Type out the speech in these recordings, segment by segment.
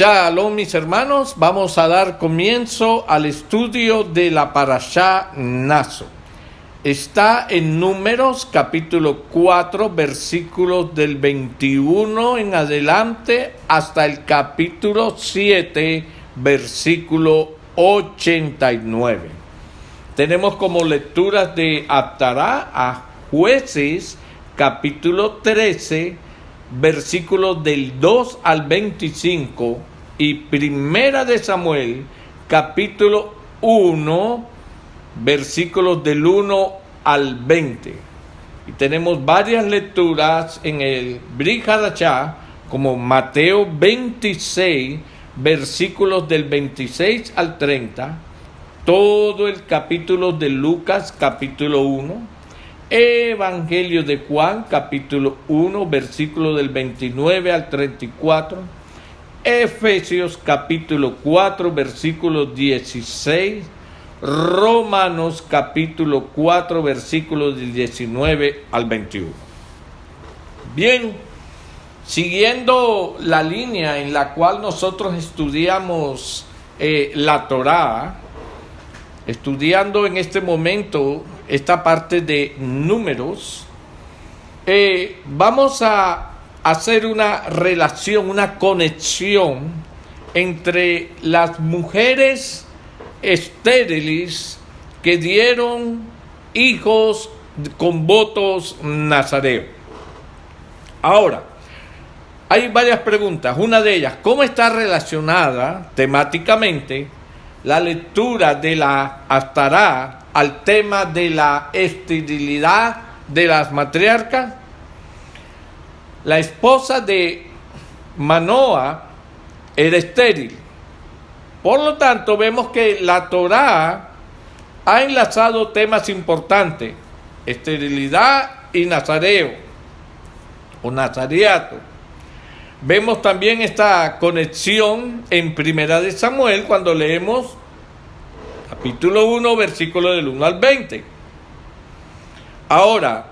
Shalom, mis hermanos, vamos a dar comienzo al estudio de la Parashá Naso. Está en Números capítulo 4, versículos del 21 en adelante hasta el capítulo 7, versículo 89. Tenemos como lecturas de Haftará a Jueces capítulo 13, versículos del 2 al 25 y Primera de Samuel capítulo 1 versículos del 1 al 20. Y tenemos varias lecturas en el Brit Hadashah como Mateo 26 versículos del 26 al 30, todo el capítulo de Lucas capítulo 1, Evangelio de Juan, capítulo 1, versículo del 29 al 34, Efesios, capítulo 4, versículo 16, Romanos, capítulo 4, versículo del 19 al 21. Bien, siguiendo la línea en la cual nosotros estudiamos la Torá, estudiando en este momento esta parte de Números, vamos a hacer una relación, una conexión entre las mujeres estériles que dieron hijos con votos nazareos. Ahora, hay varias preguntas. Una de ellas, ¿cómo está relacionada temáticamente la lectura de la Haftará al tema de la esterilidad de las matriarcas? La esposa de Manoa era estéril. Por lo tanto, vemos que la Torá ha enlazado temas importantes: esterilidad y nazareo o nazareato. Vemos también esta conexión en Primera de Samuel cuando leemos capítulo 1, versículo del 1 al 20. Ahora,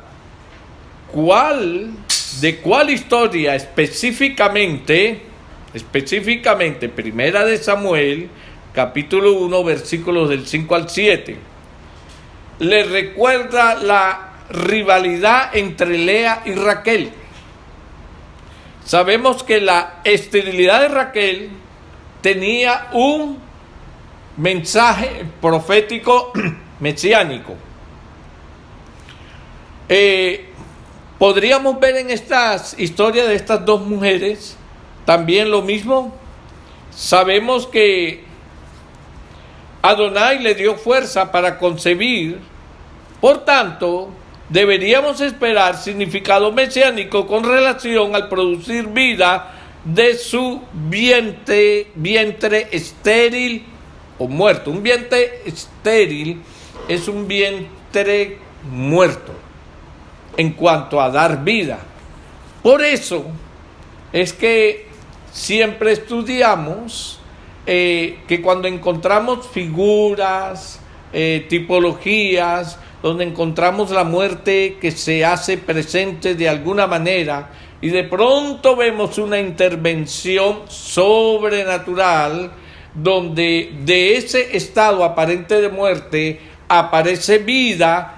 ¿de cuál historia específicamente, Primera de Samuel, capítulo 1, versículos del 5 al 7, le recuerda la rivalidad entre Lea y Raquel? Sabemos que la esterilidad de Raquel tenía un mensaje profético mesiánico. Podríamos ver en estas historias de estas dos mujeres también lo mismo. Sabemos que Adonai le dio fuerza para concebir, por tanto, deberíamos esperar significado mesiánico con relación al producir vida de su vientre estéril o muerto. Un vientre estéril es un vientre muerto en cuanto a dar vida. Por eso es que siempre estudiamos que cuando encontramos figuras, tipologías, donde encontramos la muerte que se hace presente de alguna manera y de pronto vemos una intervención sobrenatural donde de ese estado aparente de muerte aparece vida,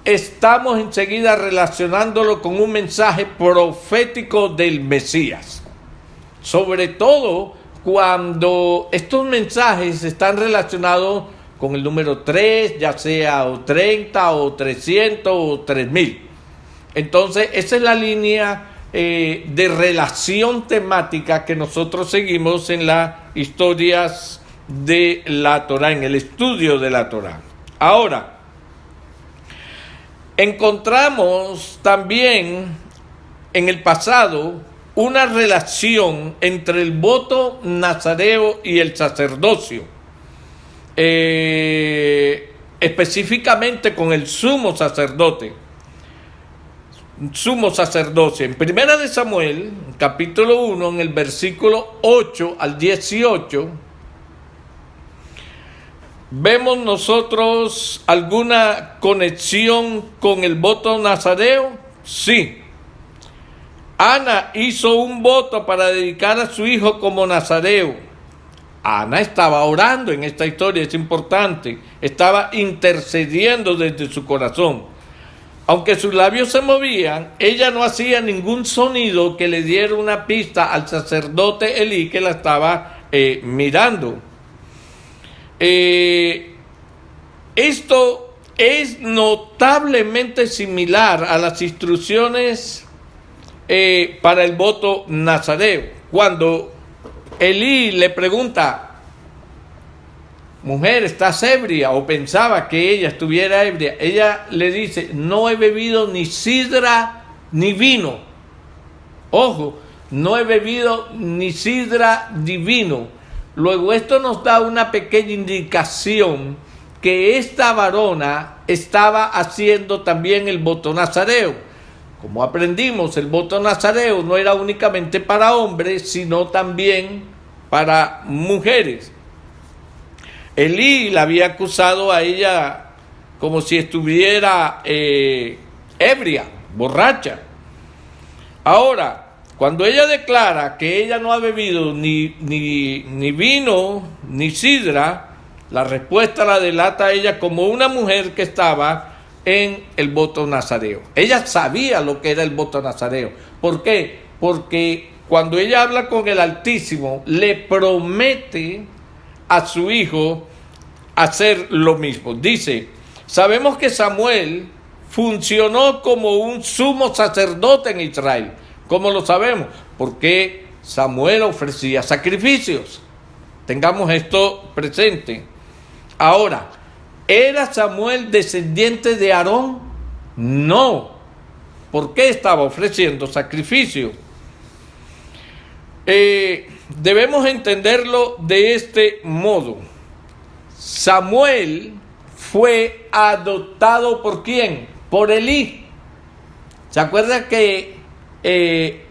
estamos enseguida relacionándolo con un mensaje profético del Mesías. Sobre todo cuando estos mensajes están relacionados con el número 3, ya sea o 30 o 300 o 3000. Entonces, esa es la línea de relación temática que nosotros seguimos en las historias de la Torá, en el estudio de la Torá. Ahora, encontramos también en el pasado una relación entre el voto nazareo y el sacerdocio. Específicamente con el sumo sacerdocio. En Primera de Samuel, capítulo 1, en el versículo 8 al 18, ¿vemos nosotros alguna conexión con el voto nazareo? Sí. Ana hizo un voto para dedicar a su hijo como nazareo. Ana estaba orando en esta historia, es importante. Estaba intercediendo desde su corazón. Aunque sus labios se movían, ella no hacía ningún sonido que le diera una pista al sacerdote Elí que la estaba mirando. Esto es notablemente similar a las instrucciones para el voto nazareo. Cuando Elí le pregunta, mujer, ¿estás ebria? O pensaba que ella estuviera ebria. Ella le dice, no he bebido ni sidra ni vino. Ojo, no he bebido ni sidra ni vino. Luego esto nos da una pequeña indicación que esta varona estaba haciendo también el voto nazareo. Como aprendimos, el voto nazareo no era únicamente para hombres, sino también para mujeres. Elí la había acusado a ella como si estuviera ebria, borracha. Ahora, cuando ella declara que ella no ha bebido ni vino ni sidra, la respuesta la delata a ella como una mujer que estaba en el voto nazareo. Ella sabía lo que era el voto nazareo. ¿Por qué? Porque cuando ella habla con el Altísimo, le promete a su hijo hacer lo mismo. Dice, sabemos que Samuel funcionó como un sumo sacerdote en Israel. ¿Cómo lo sabemos? Porque Samuel ofrecía sacrificios. Tengamos esto presente. Ahora, ¿era Samuel descendiente de Aarón? No. ¿Por qué estaba ofreciendo sacrificio? Debemos entenderlo de este modo. Samuel fue adoptado ¿por quién? Por Elí. ¿Se acuerda que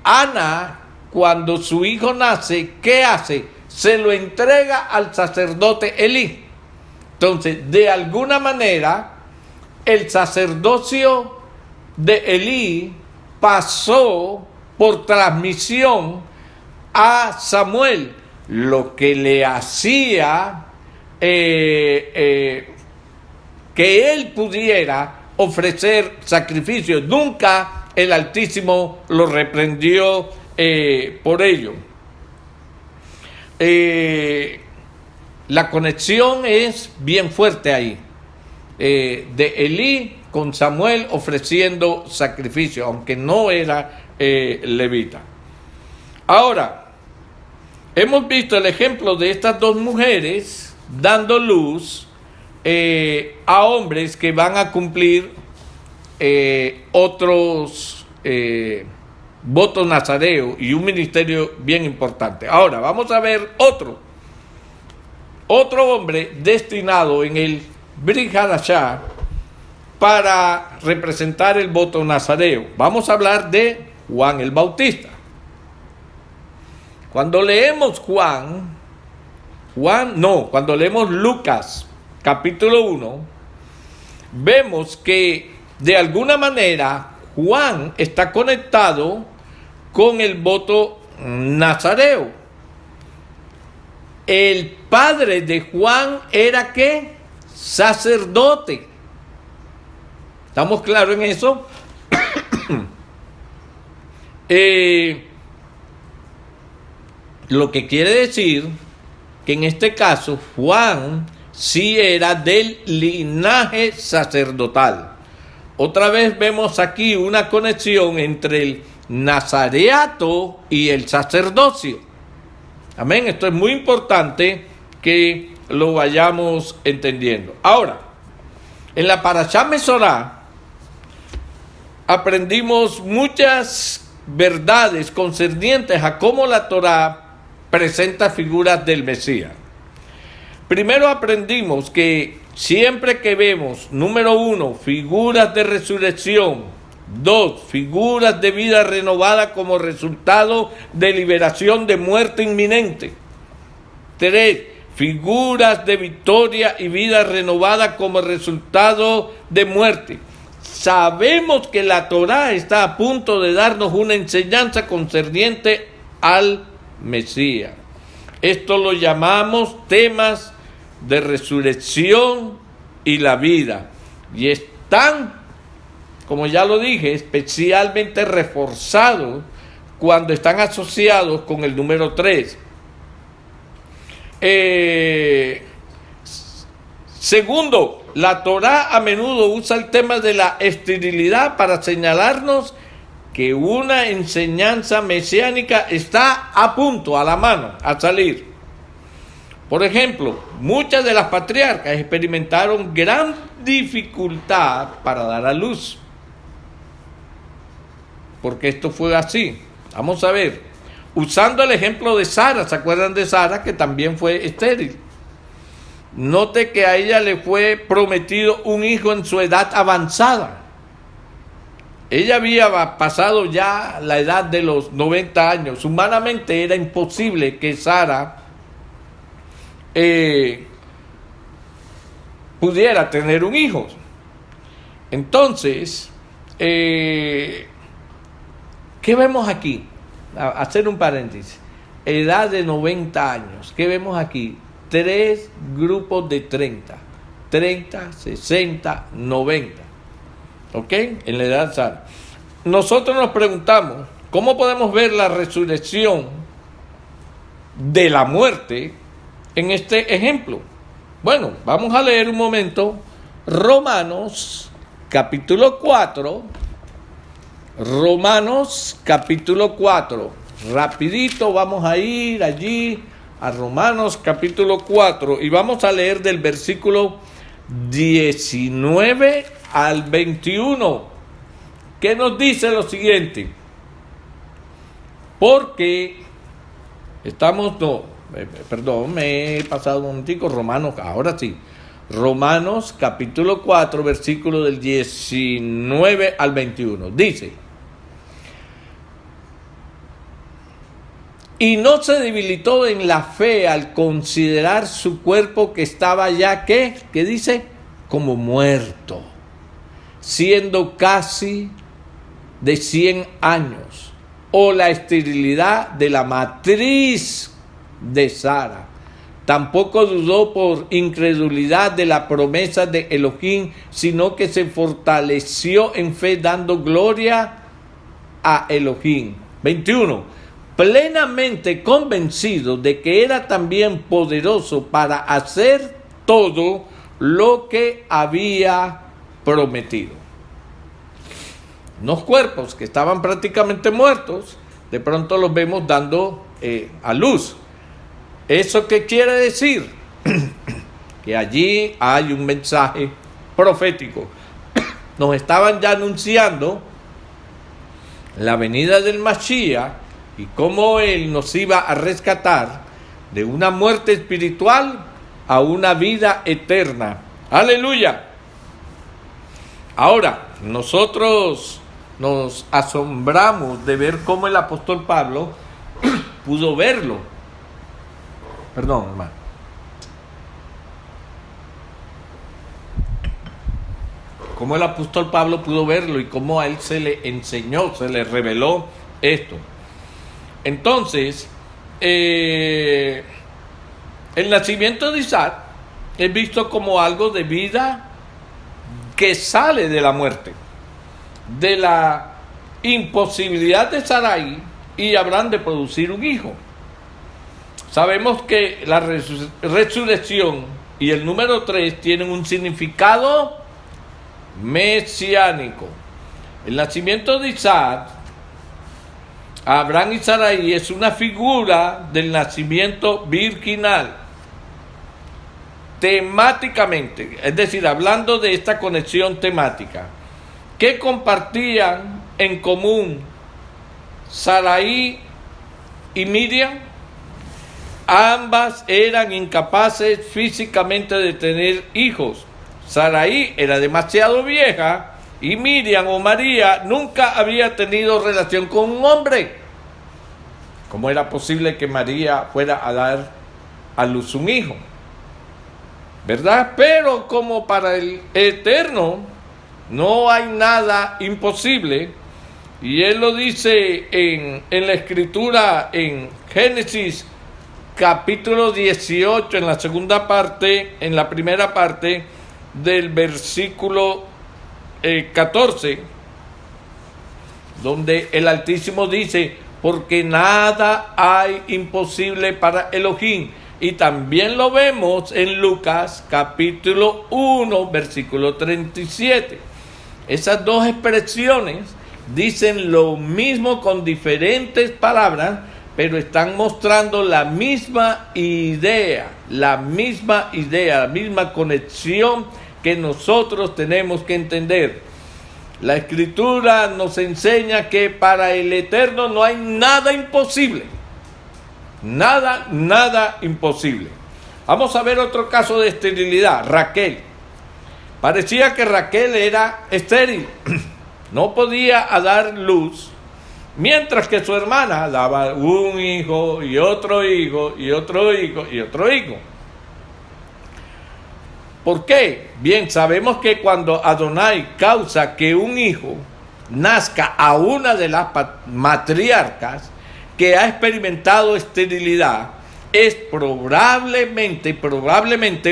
Ana, cuando su hijo nace, ¿qué hace? Se lo entrega al sacerdote Elí. Entonces, de alguna manera, el sacerdocio de Elí pasó por transmisión a Samuel, lo que le hacía que él pudiera ofrecer sacrificios. Nunca el Altísimo lo reprendió por ello. La conexión es bien fuerte ahí, de Elí con Samuel ofreciendo sacrificio, aunque no era levita. Ahora, hemos visto el ejemplo de estas dos mujeres dando luz a hombres que van a cumplir otros votos nazareos y un ministerio bien importante. Ahora, vamos a ver otro hombre destinado en el Brit Hadashah para representar el voto nazareo. Vamos a hablar de Juan el Bautista. Cuando leemos cuando leemos Lucas capítulo 1, vemos que de alguna manera Juan está conectado con el voto nazareo. El padre de Juan era ¿qué? Sacerdote. ¿Estamos claros en eso? Lo que quiere decir que en este caso Juan sí era del linaje sacerdotal. Otra vez vemos aquí una conexión entre el nazareato y el sacerdocio. Amén, esto es muy importante que lo vayamos entendiendo. Ahora, en la Parashá Mesorá aprendimos muchas verdades concernientes a cómo la Torá presenta figuras del Mesías. Primero aprendimos que siempre que vemos, número 1, figuras de resurrección, 2, figuras de vida renovada como resultado de liberación de muerte inminente, 3, figuras de victoria y vida renovada como resultado de muerte, sabemos que la Torá está a punto de darnos una enseñanza concerniente al Mesías. Esto lo llamamos temas de resurrección y la vida. Y están, como ya lo dije, especialmente reforzados cuando están asociados con el número 3. Segundo, la Torá a menudo usa el tema de la esterilidad para señalarnos que una enseñanza mesiánica está a punto, a la mano, a salir. Por ejemplo, muchas de las patriarcas experimentaron gran dificultad para dar a luz. Porque esto fue así. Vamos a ver. Usando el ejemplo de Sara, ¿se acuerdan de Sara que también fue estéril? Note que a ella le fue prometido un hijo en su edad avanzada. Ella había pasado ya la edad de los 90 años. Humanamente era imposible que Sara pudiera tener un hijo. Entonces, ¿qué vemos aquí? Hacer un paréntesis. Edad de 90 años. ¿Qué vemos aquí? 3 grupos de 30. 30, 60, 90. ¿Ok? En la edad Sara. Nosotros nos preguntamos, ¿cómo podemos ver la resurrección de la muerte en este ejemplo? Bueno, vamos a leer un momento Romanos capítulo 4. Romanos capítulo 4. Rapidito vamos a ir allí a Romanos capítulo 4 y vamos a leer del versículo 19 al 21, que nos dice lo siguiente: porque me he pasado un momentico, Romanos, ahora sí, Romanos capítulo 4, versículo del 19 al 21, dice: y no se debilitó en la fe al considerar su cuerpo que estaba ya, ¿qué dice? Como muerto, siendo casi de 100 años, o la esterilidad de la matriz de Sara. Tampoco dudó por incredulidad de la promesa de Elohim, sino que se fortaleció en fe, dando gloria a Elohim. 21. Plenamente convencido de que era también poderoso para hacer todo lo que había prometido. Unos cuerpos que estaban prácticamente muertos, de pronto los vemos dando a luz. ¿Eso qué quiere decir? Que allí hay un mensaje profético. Nos estaban ya anunciando la venida del Mashiach y cómo Él nos iba a rescatar de una muerte espiritual a una vida eterna. ¡Aleluya! Ahora, nosotros nos asombramos de ver cómo el apóstol Pablo pudo verlo. Perdón, hermano. Cómo el apóstol Pablo pudo verlo y cómo a él se le enseñó, se le reveló esto. Entonces, el nacimiento de Isaac es visto como algo de vida que sale de la muerte, de la imposibilidad de Sarai y Abraham de producir un hijo. Sabemos que la resurrección y el número 3 tienen un significado mesiánico. El nacimiento de Isaac, Abraham y Sarai, es una figura del nacimiento virginal. Temáticamente, es decir, hablando de esta conexión temática, ¿qué compartían en común Sarai y Miriam? Ambas eran incapaces físicamente de tener hijos. Sarai era demasiado vieja y Miriam o María nunca había tenido relación con un hombre. ¿Cómo era posible que María fuera a dar a luz un hijo? ¿Verdad? Pero como para el Eterno no hay nada imposible. Y él lo dice en la escritura, en Génesis capítulo 18, en la segunda parte, en la primera parte del versículo 14, donde el Altísimo dice, porque nada hay imposible para Elohim. Y también lo vemos en Lucas capítulo 1, versículo 37. Esas dos expresiones dicen lo mismo con diferentes palabras, pero están mostrando la misma idea, la misma conexión que nosotros tenemos que entender. La Escritura nos enseña que para el Eterno no hay nada imposible. Nada imposible. Vamos a ver otro caso de esterilidad. Raquel. Parecía que Raquel era estéril. No podía dar luz, mientras que su hermana daba un hijo y otro hijo y otro hijo y otro hijo. ¿Por qué? Bien, sabemos que cuando Adonai causa que un hijo nazca a una de las matriarcas que ha experimentado esterilidad, es probablemente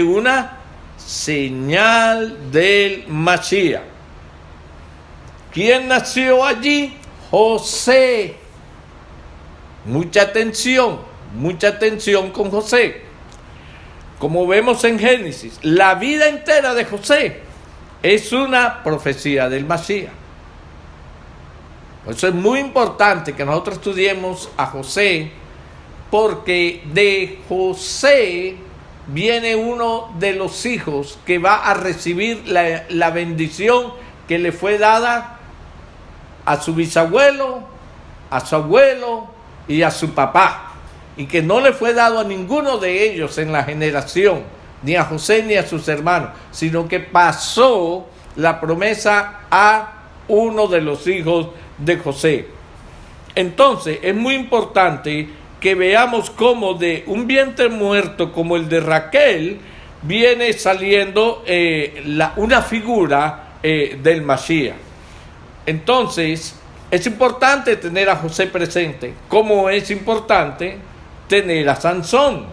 una señal del Mashiach. ¿Quién nació allí? José. Mucha atención con José. Como vemos en Génesis, la vida entera de José es una profecía del Mashiach. Por eso es muy importante que nosotros estudiemos a José, porque de José viene uno de los hijos que va a recibir la bendición que le fue dada a su bisabuelo, a su abuelo y a su papá, y que no le fue dado a ninguno de ellos en la generación, ni a José ni a sus hermanos, sino que pasó la promesa a uno de los hijos de José. Entonces es muy importante que veamos cómo de un vientre muerto como el de Raquel viene saliendo una figura del Mashiach. Entonces es importante tener a José presente, como es importante tener a Sansón.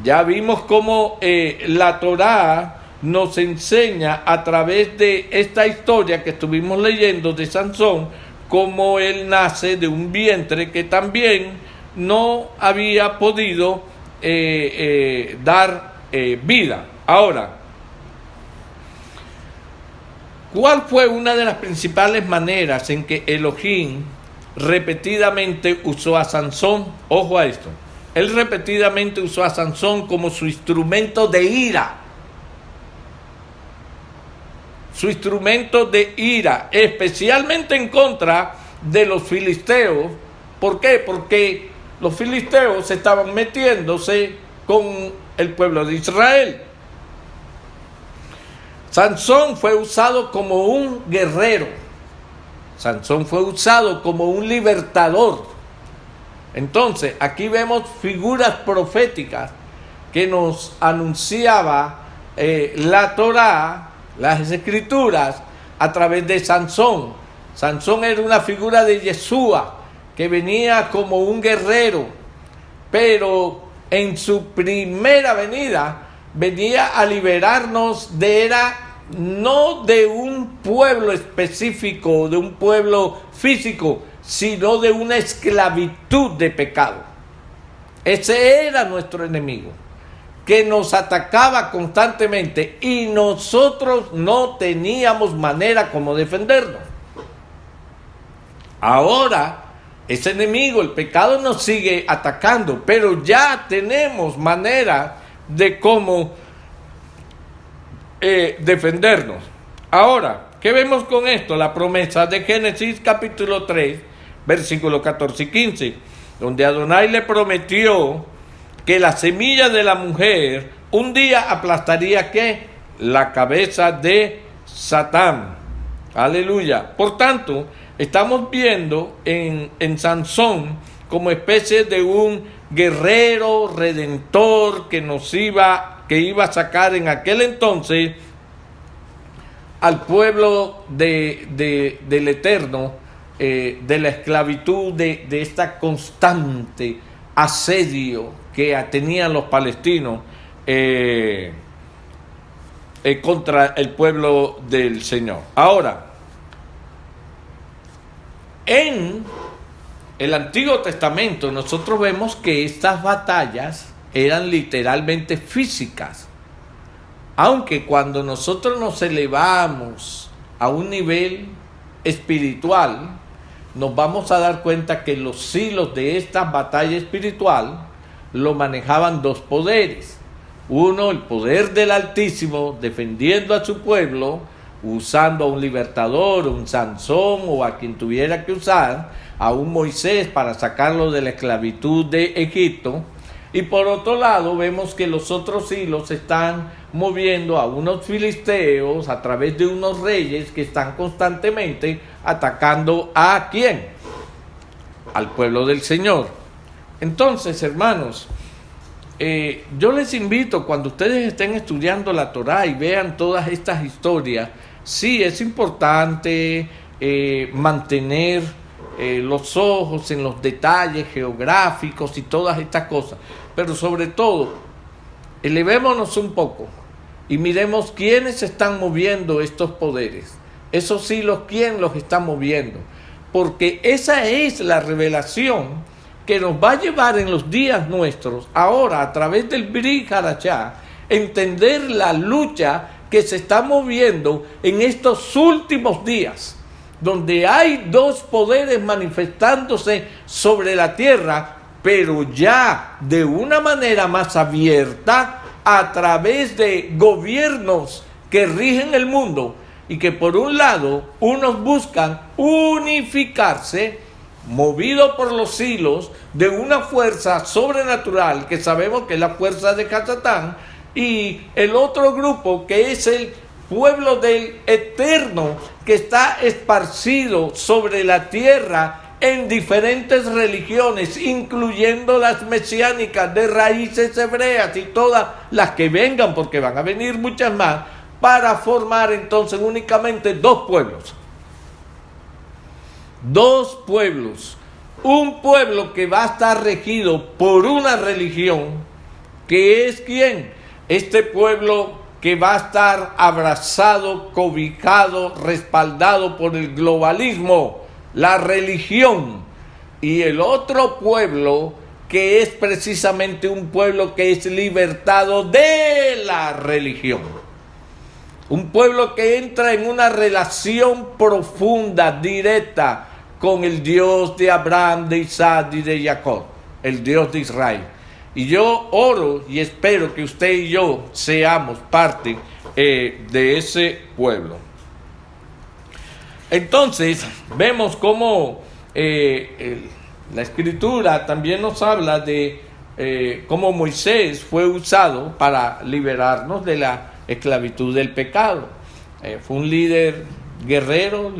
Ya vimos cómo la Torá nos enseña a través de esta historia que estuvimos leyendo de Sansón, cómo él nace de un vientre que también no había podido dar vida. Ahora, ¿cuál fue una de las principales maneras en que Elohim repetidamente usó a Sansón? Ojo a esto. Él repetidamente usó a Sansón como su instrumento de ira. Su instrumento de ira, especialmente en contra de los filisteos. ¿Por qué? Porque los filisteos estaban metiéndose con el pueblo de Israel. Sansón fue usado como un guerrero. Sansón fue usado como un libertador. Entonces, aquí vemos figuras proféticas que nos anunciaba la Torá, las Escrituras, a través de Sansón. Sansón era una figura de Yeshua, que venía como un guerrero, pero en su primera venida venía a liberarnos no de un pueblo específico, de un pueblo físico, sino de una esclavitud de pecado. Ese era nuestro enemigo, que nos atacaba constantemente y nosotros no teníamos manera como defendernos. Ahora, ese enemigo, el pecado, nos sigue atacando, pero ya tenemos manera de cómo defendernos. Ahora, ¿qué vemos con esto? La promesa de Génesis capítulo 3, versículos 14 y 15, donde Adonai le prometió que la semilla de la mujer un día aplastaría ¿qué? La cabeza de Satán. Aleluya. Por tanto, estamos viendo en Sansón como especie de un guerrero redentor que iba a sacar en aquel entonces al pueblo del Eterno, de la esclavitud, de esta constante asedio que tenían los palestinos contra el pueblo del Señor. Ahora, en el Antiguo Testamento nosotros vemos que estas batallas eran literalmente físicas, aunque cuando nosotros nos elevamos a un nivel espiritual, nos vamos a dar cuenta que los hilos de esta batalla espiritual lo manejaban dos poderes. Uno, el poder del Altísimo, defendiendo a su pueblo, usando a un libertador, un Sansón o a quien tuviera que usar, a un Moisés para sacarlo de la esclavitud de Egipto. Y por otro lado vemos que los otros hilos están moviendo a unos filisteos a través de unos reyes que están constantemente atacando ¿a quién? Al pueblo del Señor. Entonces, hermanos, yo les invito, cuando ustedes estén estudiando la Torá y vean todas estas historias, sí es importante mantener los ojos en los detalles geográficos y todas estas cosas, pero sobre todo elevémonos un poco y miremos quiénes están moviendo estos poderes, esos hilos, quién los está moviendo, porque esa es la revelación que nos va a llevar en los días nuestros, ahora a través del Brit Hadashah, entender la lucha que se está moviendo en estos últimos días, donde hay dos poderes manifestándose sobre la tierra, pero ya de una manera más abierta, a través de gobiernos que rigen el mundo y que por un lado unos buscan unificarse, movido por los hilos de una fuerza sobrenatural que sabemos que es la fuerza de Hasatán, y el otro grupo que es el pueblo del Eterno que está esparcido sobre la tierra en diferentes religiones, incluyendo las mesiánicas de raíces hebreas y todas las que vengan, porque van a venir muchas más, para formar entonces únicamente dos pueblos. Dos pueblos. Un pueblo que va a estar regido por una religión, que es ¿quién? Este pueblo que va a estar abrazado, cobijado, respaldado por el globalismo, la religión. Y el otro pueblo que es precisamente un pueblo que es libertado de la religión. Un pueblo que entra en una relación profunda, directa, con el Dios de Abraham, de Isaac y de Jacob, el Dios de Israel. Y yo oro y espero que usted y yo seamos parte de ese pueblo. Entonces, vemos cómo la Escritura también nos habla de cómo Moisés fue usado para liberarnos de la esclavitud del pecado. Fue un líder guerrero,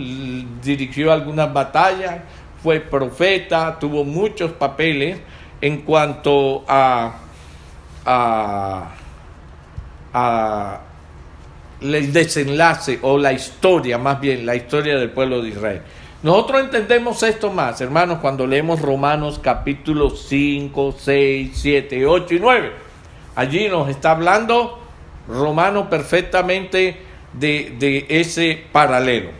dirigió algunas batallas, fue profeta, tuvo muchos papeles en cuanto a el desenlace o la historia, más bien la historia del pueblo de Israel. Nosotros entendemos esto más, hermanos, cuando leemos Romanos capítulo 5, 6, 7, 8 y 9. Allí nos está hablando Romano perfectamente de ese paralelo.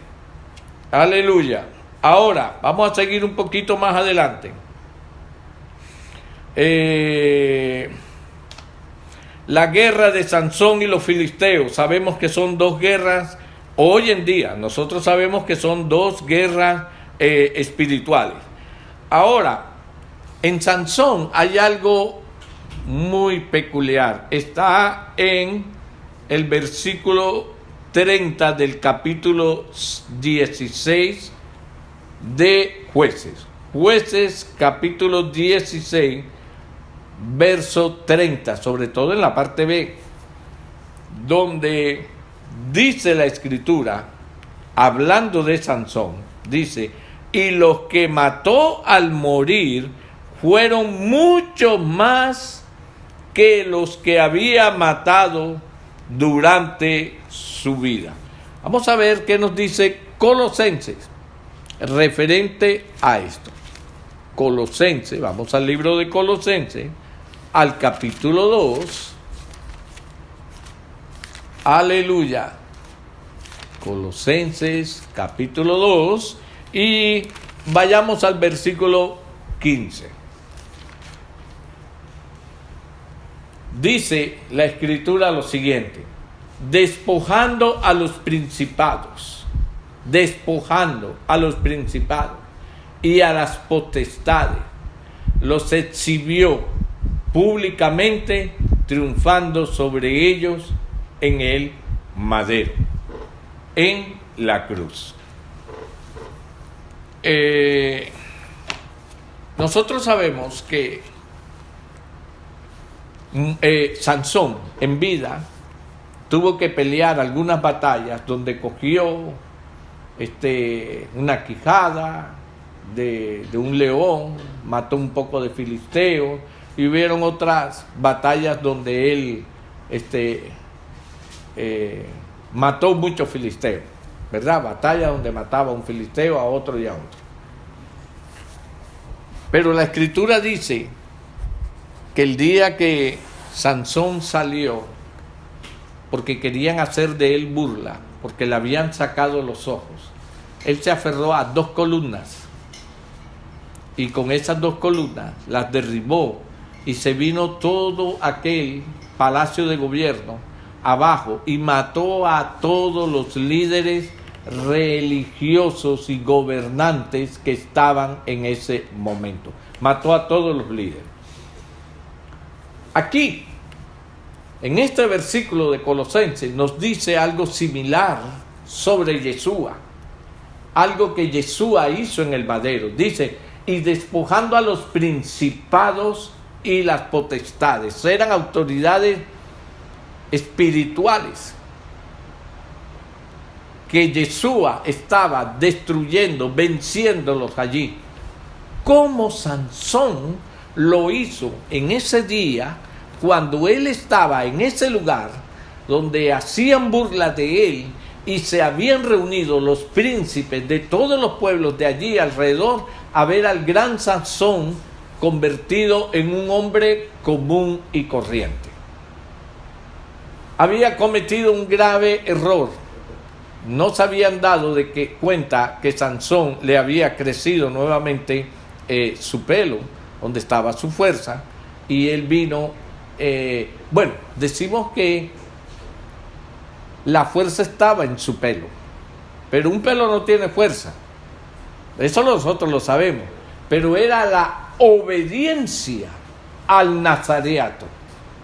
Aleluya. Ahora, vamos a seguir un poquito más adelante. La guerra de Sansón y los filisteos, sabemos que son dos guerras hoy en día, nosotros sabemos que son dos guerras espirituales. Ahora, en Sansón hay algo muy peculiar, está en el versículo 30 del capítulo 16 de Jueces. Jueces capítulo 16, verso 30, sobre todo en la parte B, donde dice la Escritura, hablando de Sansón, dice: y los que mató al morir fueron mucho más que los que había matado durante su vida. Vamos a ver qué nos dice Colosenses referente a esto. Colosenses, vamos al libro de Colosenses, al capítulo 2. Aleluya. Colosenses, capítulo 2, y vayamos al versículo 15. Dice la Escritura lo siguiente: despojando a los principados y a las potestades, los exhibió públicamente, triunfando sobre ellos en el madero, en la cruz. Nosotros sabemos que Sansón en vida tuvo que pelear algunas batallas donde cogió una quijada de un león, mató un poco de filisteo, y hubieron otras batallas donde él mató muchos filisteos, ¿verdad? Batallas donde mataba a un filisteo, a otro y a otro. Pero la Escritura dice que el día que Sansón salió, porque querían hacer de él burla, porque le habían sacado los ojos, él se aferró a 2 columnas, y con esas 2 columnas las derribó, y se vino todo aquel palacio de gobierno abajo, y mató a todos los líderes religiosos y gobernantes que estaban en ese momento. Mató a todos los líderes. Aquí, en este versículo de Colosenses, nos dice algo similar sobre Yeshua, algo que Yeshua hizo en el madero. Dice: y despojando a los principados y las potestades. Eran autoridades espirituales que Yeshua estaba destruyendo, venciéndolos allí. Como Sansón lo hizo en ese día, cuando él estaba en ese lugar donde hacían burla de él, y se habían reunido los príncipes de todos los pueblos de allí alrededor a ver al gran Sansón convertido en un hombre común y corriente. Había cometido un grave error. No se habían dado cuenta que Sansón le había crecido nuevamente su pelo, donde estaba su fuerza, y él vino, decimos que la fuerza estaba en su pelo, pero un pelo no tiene fuerza, eso nosotros lo sabemos, pero era la obediencia al nazareato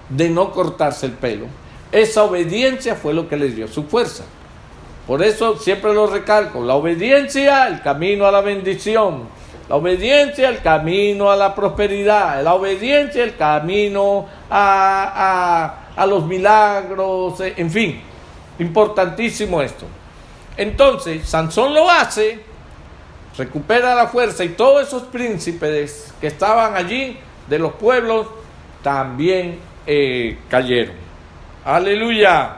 de no cortarse el pelo. Esa obediencia fue lo que le dio su fuerza. Por eso siempre lo recalco: la obediencia, el camino a la bendición; la obediencia, el camino a la prosperidad; la obediencia, el camino a los milagros, en fin, importantísimo esto. Entonces, Sansón lo hace, recupera la fuerza, y todos esos príncipes que estaban allí de los pueblos también cayeron. Aleluya.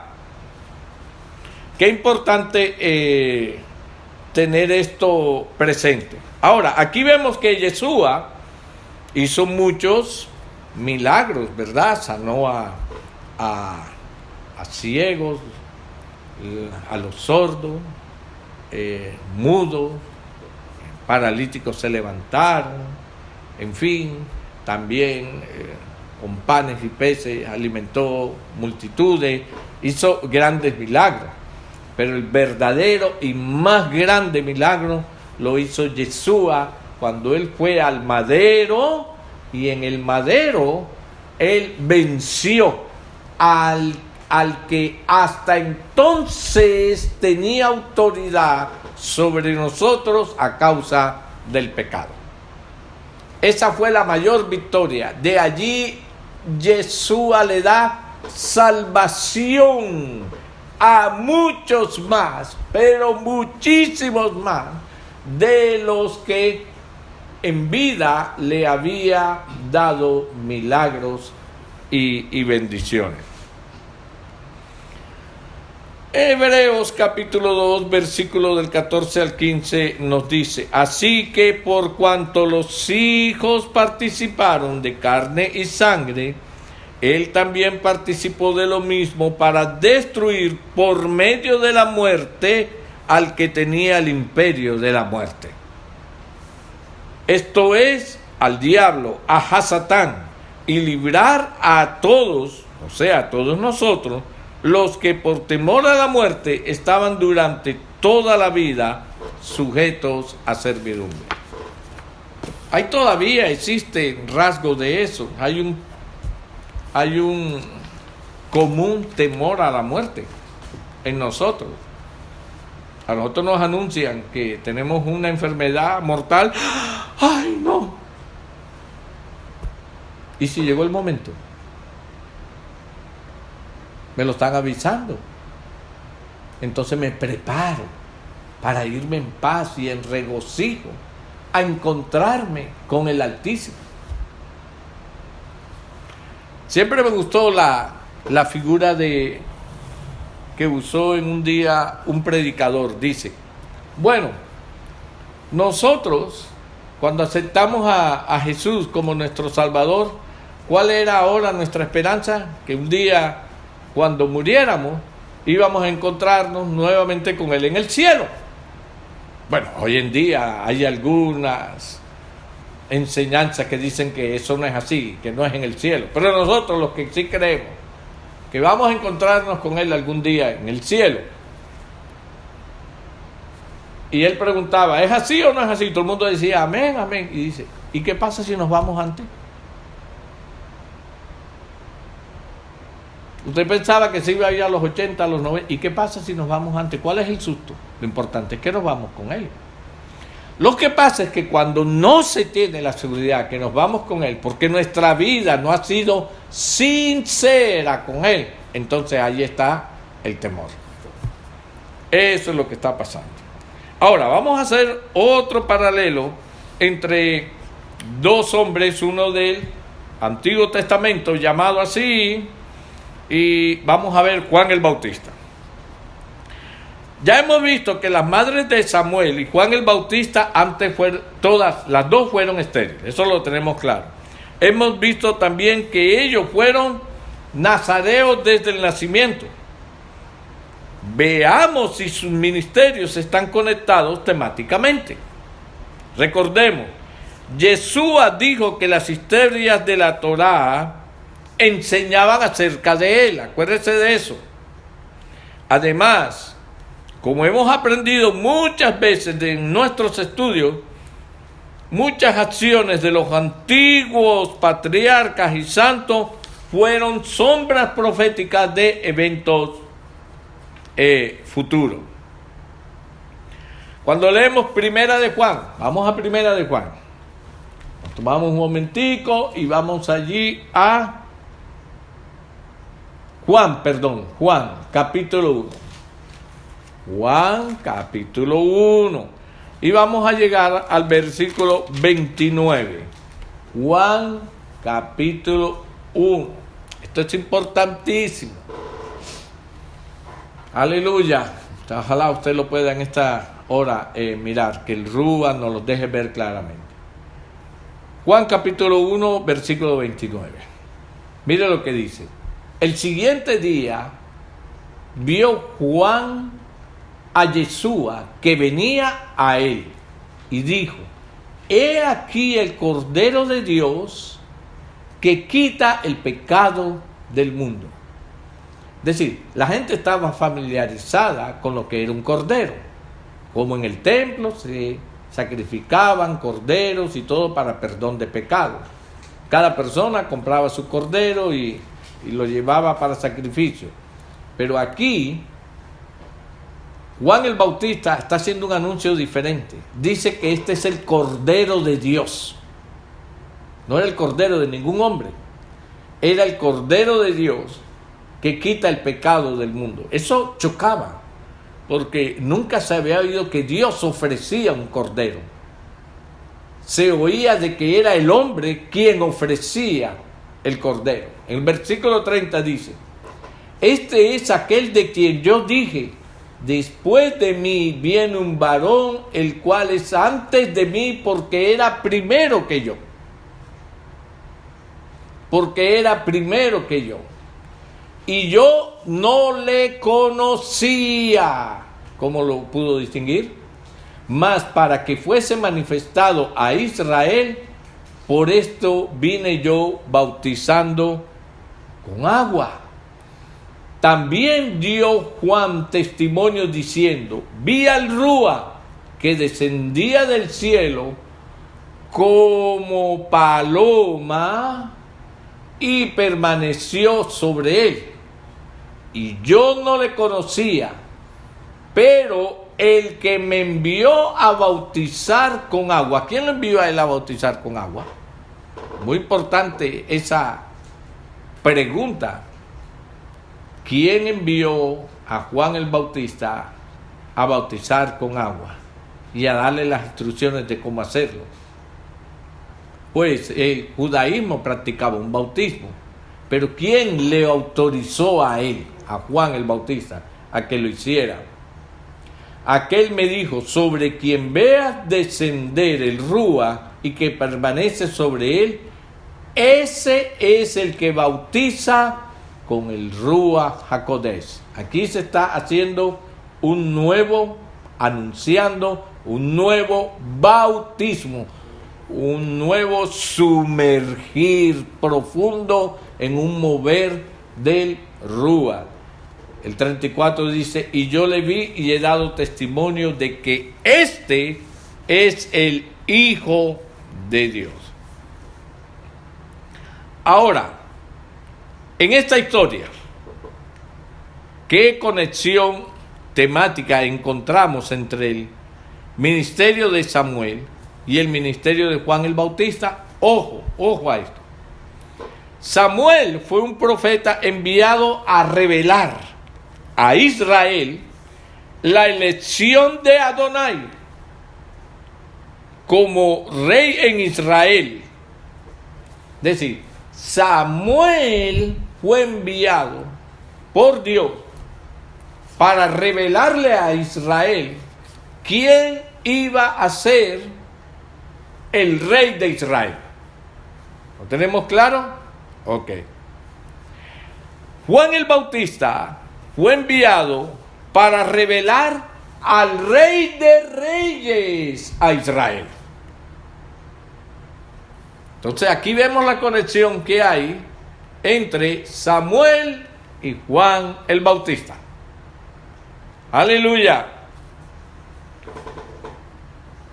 Qué importante tener esto presente. Ahora, aquí vemos que Yeshua hizo muchos milagros, ¿verdad? Sanó a ciegos, a los sordos, mudos, paralíticos se levantaron, en fin, también con panes y peces alimentó multitudes, hizo grandes milagros. Pero el verdadero y más grande milagro lo hizo Yeshua cuando él fue al madero, y en el madero él venció al que hasta entonces tenía autoridad sobre nosotros a causa del pecado. Esa fue la mayor victoria. De allí Yeshua le da salvación a muchos más, pero muchísimos más, de los que en vida le había dado milagros y bendiciones. Hebreos capítulo 2, versículo del 14 al 15 nos dice: así que por cuanto los hijos participaron de carne y sangre, él también participó de lo mismo para destruir por medio de la muerte al que tenía el imperio de la muerte. Esto es, al diablo, a Satán, y librar a todos, o sea, a todos nosotros, los que por temor a la muerte estaban durante toda la vida sujetos a servidumbre. Hay todavía, existe rasgos de eso. Hay un común temor a la muerte en nosotros. A nosotros nos anuncian que tenemos una enfermedad mortal. ¡Ay, no! ¿Y si llegó el momento? Me lo están avisando. Entonces me preparo para irme en paz y en regocijo a encontrarme con el Altísimo. Siempre me gustó la figura que usó en un día un predicador. Dice: bueno, nosotros cuando aceptamos a Jesús como nuestro Salvador, ¿cuál era ahora nuestra esperanza? Que un día, cuando muriéramos, íbamos a encontrarnos nuevamente con Él en el cielo. Bueno, hoy en día hay algunas enseñanzas que dicen que eso no es así, que no es en el cielo. Pero nosotros, los que sí creemos que vamos a encontrarnos con Él algún día en el cielo. Y él preguntaba: ¿es así o no es así? Todo el mundo decía: amén, amén. Y dice: ¿y qué pasa si nos vamos antes? Usted pensaba que se iba a ir a los 80, a los 90. ¿Y qué pasa si nos vamos antes? ¿Cuál es el susto? Lo importante es que nos vamos con Él. Lo que pasa es que cuando no se tiene la seguridad que nos vamos con Él, porque nuestra vida no ha sido sincera con Él, entonces ahí está el temor. Eso es lo que está pasando. Ahora, vamos a hacer otro paralelo entre dos hombres, uno del Antiguo Testamento llamado así, y vamos a ver Juan el Bautista. Ya hemos visto que las madres de Samuel y Juan el Bautista antes fueron, todas, las dos fueron estériles, eso lo tenemos claro. Hemos visto también que ellos fueron nazareos desde el nacimiento. Veamos si sus ministerios están conectados temáticamente. Recordemos, Yeshua dijo que las historias de la Torá enseñaban acerca de Él, acuérdense de eso. Además, como hemos aprendido muchas veces en nuestros estudios, muchas acciones de los antiguos patriarcas y santos fueron sombras proféticas de eventos futuros. Cuando leemos Primera de Juan, vamos a Primera de Juan. Nos tomamos un momentico y vamos allí a Juan capítulo 1. Juan capítulo 1. Y vamos a llegar al versículo 29. Juan capítulo 1. Esto es importantísimo. Aleluya. Ojalá usted lo pueda en esta hora mirar, que el Rúa nos lo deje ver claramente. Juan capítulo 1, versículo 29. Mire lo que dice. El siguiente día vio Juan a Yeshua que venía a él y dijo: he aquí el Cordero de Dios que quita el pecado del mundo. Es decir, la gente estaba familiarizada con lo que era un cordero, como en el templo se sacrificaban corderos y todo para perdón de pecados. Cada persona compraba su cordero y lo llevaba para sacrificio. Pero aquí Juan el Bautista está haciendo un anuncio diferente. Dice que este es el Cordero de Dios. No era el Cordero de ningún hombre. Era el Cordero de Dios que quita el pecado del mundo. Eso chocaba, porque nunca se había oído que Dios ofrecía un cordero. Se oía de que era el hombre quien ofrecía el cordero. En el versículo 30 dice: Este es aquel de quien yo dije, después de mí viene un varón, el cual es antes de mí porque era primero que yo. Porque era primero que yo. Y yo no le conocía. ¿Cómo lo pudo distinguir? Mas para que fuese manifestado a Israel, por esto vine yo bautizando con agua. También dio Juan testimonio diciendo, vi al Rúa que descendía del cielo como paloma y permaneció sobre él. Y yo no le conocía, pero el que me envió a bautizar con agua. ¿Quién lo envió a él a bautizar con agua? Muy importante esa pregunta. ¿Quién envió a Juan el Bautista a bautizar con agua y a darle las instrucciones de cómo hacerlo? Pues el judaísmo practicaba un bautismo, pero ¿quién le autorizó a él, a Juan el Bautista, a que lo hiciera? Aquel me dijo, sobre quien veas descender el Rúa y que permanece sobre él, ese es el que bautiza con el Rúa HaKodesh. Aquí se está haciendo anunciando un nuevo bautismo, un nuevo sumergir profundo en un mover del Rúa. El 34 dice, y yo le vi y he dado testimonio de que este es el Hijo de Dios. Ahora, en esta historia, ¿qué conexión temática encontramos entre el ministerio de Samuel y el ministerio de Juan el Bautista? Ojo a esto. Samuel fue un profeta enviado a revelar a Israel la elección de Adonai como rey en Israel. Es decir, Samuel fue enviado por Dios para revelarle a Israel quién iba a ser el rey de Israel. ¿Lo tenemos claro? Ok. Juan el Bautista fue enviado para revelar al Rey de Reyes a Israel. Entonces aquí vemos la conexión que hay entre Samuel y Juan el Bautista. Aleluya.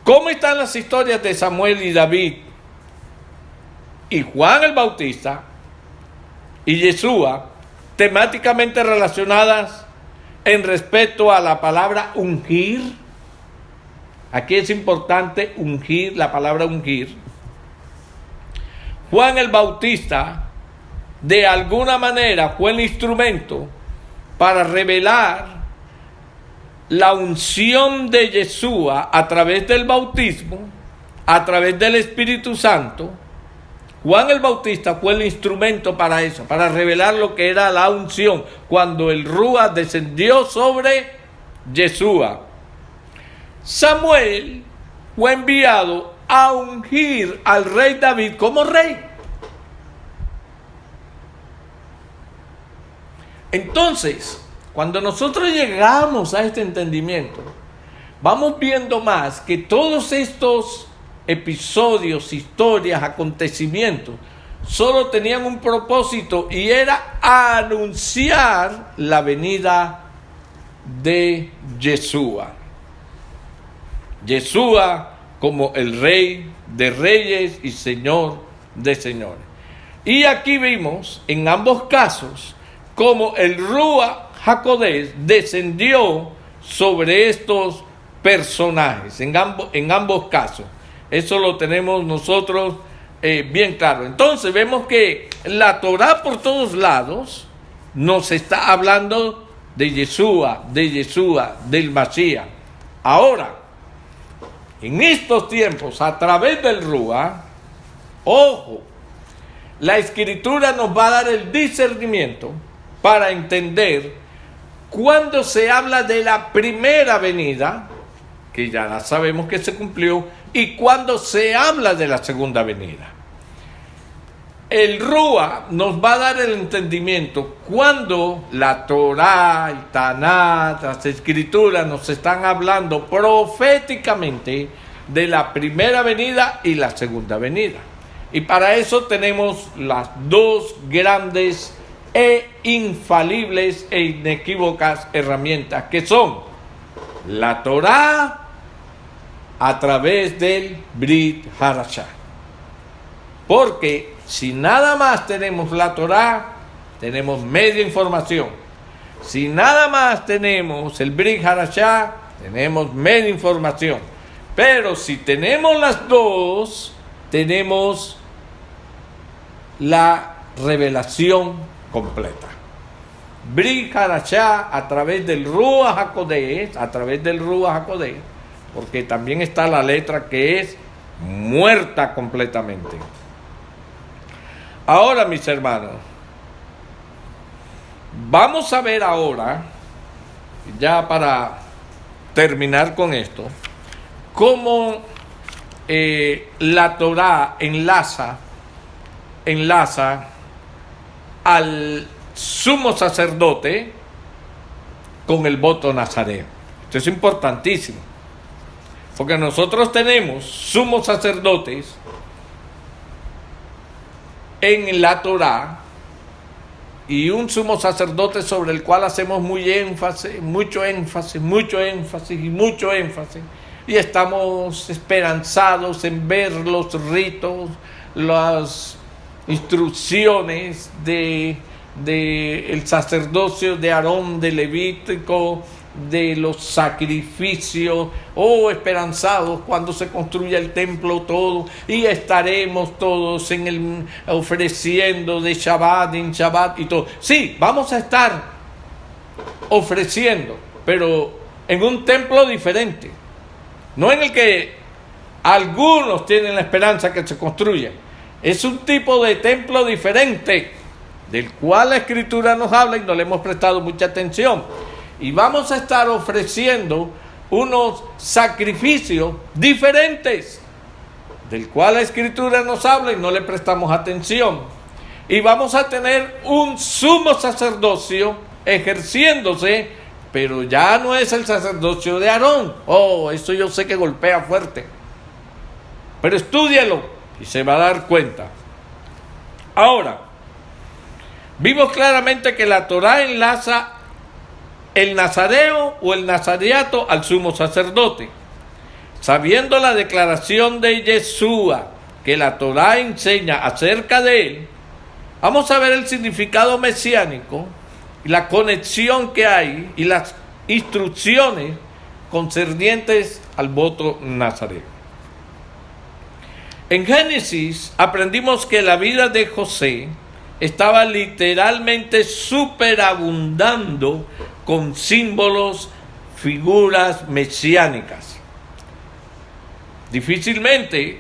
¿Cómo están las historias de Samuel y David y Juan el Bautista y Yeshua temáticamente relacionadas en respecto a la palabra ungir? Aquí es importante ungir, la palabra ungir. Juan el Bautista de alguna manera fue el instrumento para revelar la unción de Yeshua a través del bautismo, a través del Espíritu Santo. Juan el Bautista fue el instrumento para eso, para revelar lo que era la unción, cuando el Rúa descendió sobre Yeshua. Samuel fue enviado a ungir al rey David como rey. Entonces, cuando nosotros llegamos a este entendimiento, vamos viendo más que todos estos episodios, historias, acontecimientos, solo tenían un propósito y era anunciar la venida de Yeshua. Yeshua como el Rey de Reyes y Señor de Señores. Y aquí vimos en ambos casos como el Rúa HaKodesh descendió sobre estos personajes, en ambos casos. Eso lo tenemos nosotros bien claro. Entonces vemos que la Torá por todos lados nos está hablando de Yeshua, del Mashiach. Ahora, en estos tiempos, a través del Rúa, ojo, la Escritura nos va a dar el discernimiento para entender cuando se habla de la primera venida, que ya la sabemos que se cumplió, y cuando se habla de la segunda venida. El Rúa nos va a dar el entendimiento cuando la Torá, el Tanat, las Escrituras nos están hablando proféticamente de la primera venida y la segunda venida. Y para eso tenemos las dos grandes e infalibles e inequívocas herramientas, que son la Torá a través del Brit Hadashah. Porque si nada más tenemos la Torá, tenemos media información. Si nada más tenemos el Brit Hadashah, tenemos media información. Pero si tenemos las dos, tenemos la revelación completa. Brit Hadashah a través del Ruach HaKodesh, porque también está la letra que es muerta completamente. Ahora, mis hermanos, vamos a ver ahora, ya para terminar con esto, cómo la Torá enlaza al sumo sacerdote con el voto nazareo. Esto es importantísimo, porque nosotros tenemos sumos sacerdotes en la Torá y un sumo sacerdote sobre el cual hacemos mucho énfasis, y estamos esperanzados en ver los ritos, las instrucciones de el sacerdocio de Aarón, de Levítico, de los sacrificios, esperanzados cuando se construya el templo todo, y estaremos todos ofreciendo de Shabbat en Shabbat y todo. Sí, vamos a estar ofreciendo, pero en un templo diferente, no en el que algunos tienen la esperanza que se construya. Es un tipo de templo diferente, del cual la Escritura nos habla y no le hemos prestado mucha atención. Y vamos a estar ofreciendo unos sacrificios diferentes, del cual la Escritura nos habla y no le prestamos atención. Y vamos a tener un sumo sacerdocio ejerciéndose, pero ya no es el sacerdocio de Aarón. Eso yo sé que golpea fuerte, pero estúdialo y se va a dar cuenta. Ahora, vimos claramente que la Torá enlaza el nazareo o el nazareato al sumo sacerdote. Sabiendo la declaración de Yeshua que la Torá enseña acerca de él, vamos a ver el significado mesiánico y la conexión que hay y las instrucciones concernientes al voto nazareo. En Génesis aprendimos que la vida de José estaba literalmente superabundando con símbolos, figuras mesiánicas. Difícilmente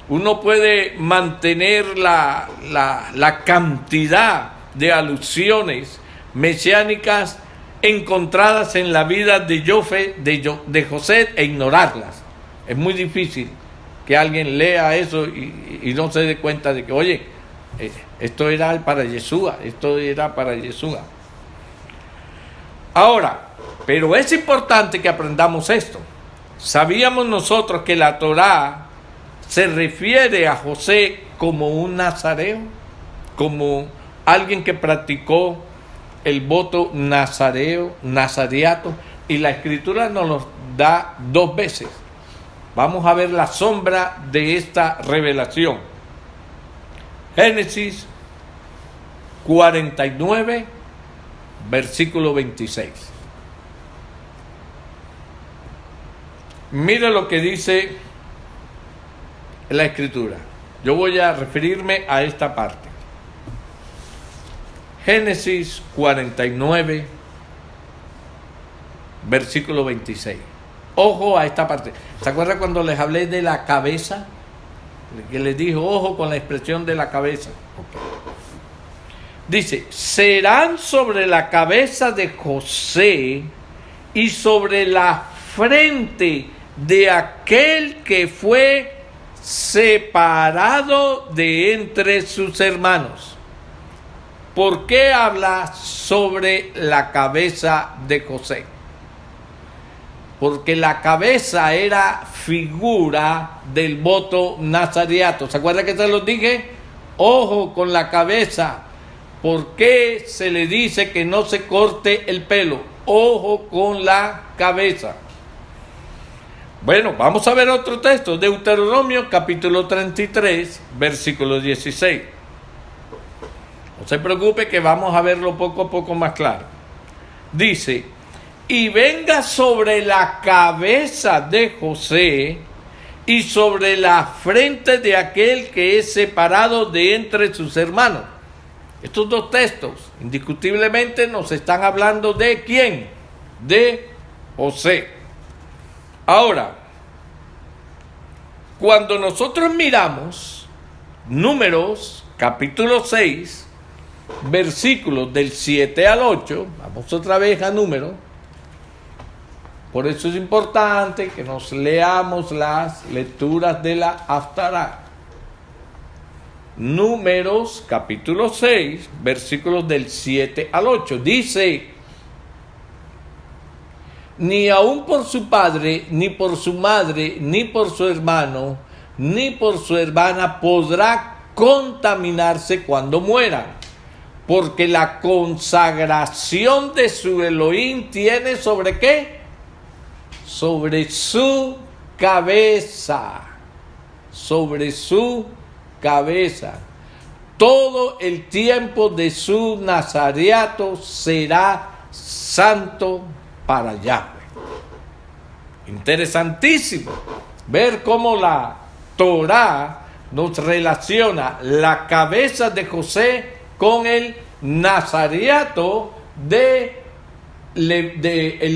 uno puede mantener la cantidad de alusiones mesiánicas encontradas en la vida de José e ignorarlas. Es muy difícil que alguien lea eso y no se dé cuenta de que, oye, esto era para Yeshua, Ahora, pero es importante que aprendamos esto. ¿Sabíamos nosotros que la Torá se refiere a José como un nazareo? Como alguien que practicó el voto nazareato, y la Escritura nos lo da 2 veces. Vamos a ver la sombra de esta revelación. Génesis 49, versículo 26. Mira lo que dice la Escritura. Yo voy a referirme a esta parte. Génesis 49, versículo 26. Ojo a esta parte. ¿Se acuerdan cuando les hablé de la cabeza? Que les dije, ojo con la expresión de la cabeza. Okay. Dice, serán sobre la cabeza de José y sobre la frente de aquel que fue separado de entre sus hermanos. ¿Por qué habla sobre la cabeza de José? Porque la cabeza era figura del voto nazareato. ¿Se acuerdan que te lo dije? Ojo con la cabeza. ¿Por qué se le dice que no se corte el pelo? Ojo con la cabeza. Bueno, vamos a ver otro texto. Deuteronomio capítulo 33, versículo 16. No se preocupe que vamos a verlo poco a poco más claro. Dice, y venga sobre la cabeza de José y sobre la frente de aquel que es separado de entre sus hermanos. Estos dos textos indiscutiblemente nos están hablando de ¿quién? De José. Ahora, cuando nosotros miramos Números capítulo 6, versículos del 7 al 8, vamos otra vez a Números. Por eso es importante que nos leamos las lecturas de la Haftará. Números capítulo 6, versículos del 7 al 8. Dice, ni aun por su padre, ni por su madre, ni por su hermano, ni por su hermana podrá contaminarse cuando muera, porque la consagración de su Elohim tiene ¿sobre qué? Sobre su cabeza, sobre su cabeza. Todo el tiempo de su nazareato será santo para Yahweh. Interesantísimo ver cómo la Torá nos relaciona la cabeza de José con el nazareato del